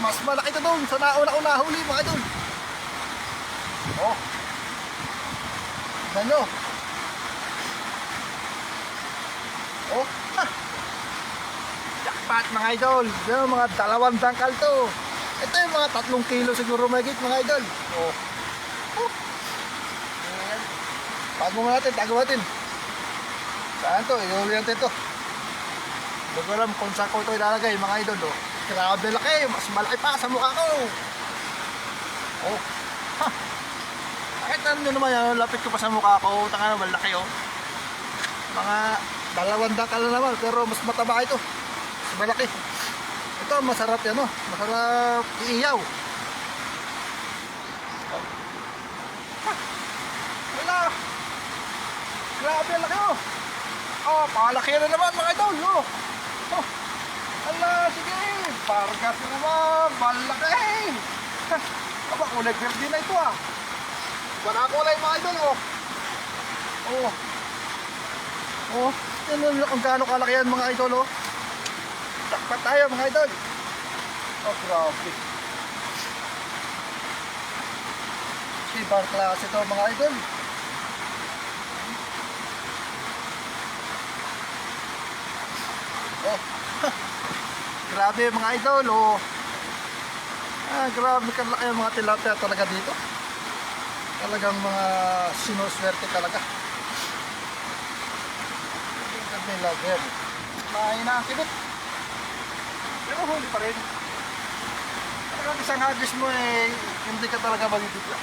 mas malaki ito doon sa nauna-una huli mga idol. Oh. Tignan nyo. Oh. Ha. Jackpot mga idol. Yan, mga 2 dangkal to. Ito yung mga 3 kilo siguro mahigit mga idol. Oh. Oh. Ayan. Tago natin, tago natin. Saan to? Ihuli natin to. Hindi ko alam kung saan ko ito ilalagay mga idol. Oh. Grabe laki, mas malaki pa sa mukha ko. Oh. Ha. Nakita nyo naman yan, lapit ko pa sa mukha ko. Tanga naman, malaki oh. Mga 2 dangkal na naman, pero mas mataba ito. Mas malaki. Ito, masarap yan oh. Masarap iiyaw. Oh. Ha. Wala. Grabe laki oh. Oh, palaki na naman mga idol. Oh. Oh. Ala, sige. Pargas na naman. Malaki. Aba, kulay verde na ito ah. Iba na kulay mga idol oh. Oh. Oh. Yan lang kung gaano kalaki yan mga idol oh. Takpat tayo mga idol. Oh, grabe. Ibang klase ito mga idol. Oh. Grabe mga idol oh. Grabe kalaki ang mga tilapia talaga dito. Talagang mga sinuswerte talaga. Grabe lager. Mahina ang kibit. Pero huli pa rin. Talagang isang hagis mo eh, hindi ka talaga magigitla.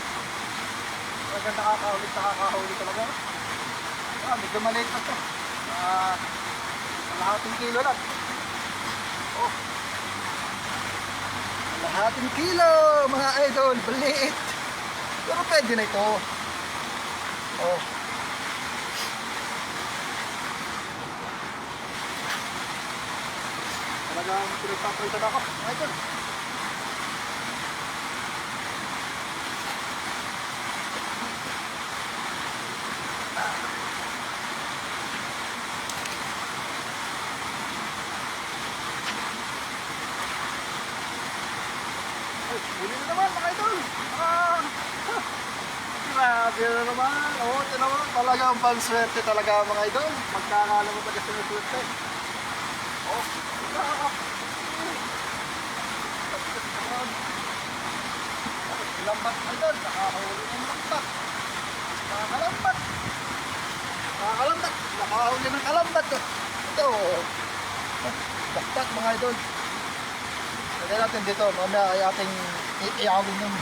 Talagang nakakahuli talaga. Medyo maliit na ito. Kalahating kilo lang. Oh. Kalahating kilo mga idol, baliit. Pero pwede na ito. Oh. Talagang pinagpapritan ako mga idol. Huli na naman mga idol. Grabe na naman. Oo, ito naman. Talagang panswerte talaga mga idol. Magkakala mo talaga sinuswerte. Oh, lambat idol. Nakahuli ng lambat. Nakakalambat. Nakakalambat. Nakahuli ng kalambat. Ito. Daktak mga idol. Lagyan natin dito, mamaya ay ating iawin nun.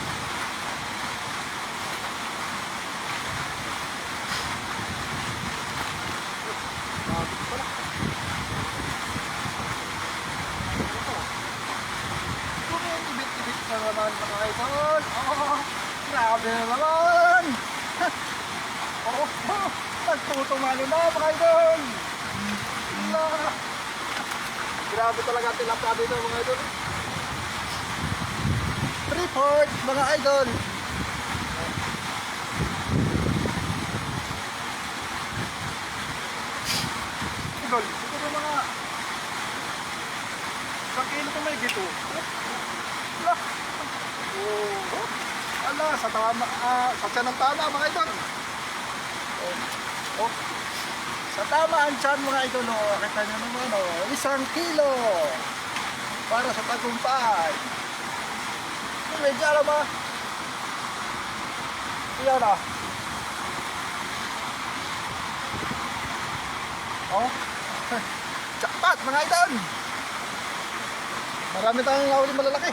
Ibit-ibit na naman mga idol. Oh, grabe na naman. Oh, nagtutumalo na mga idol. Grabe talaga tilapia dito mga idol. Report mga idol. Idol, siguro mga 1 kilo ito may gito. Ala. Oh. Ala, sa tama, sa tiyan ng tama mga idol. Oh. Oh. Sa tama ang tiyan mga idol. Oh. Kita nyo naman oh. 1 kilo. Para sa tagumpay. Medyo alam ba? Iyan na. Oh. Jackpot mga idol. Marami tayong nahuli malalaki.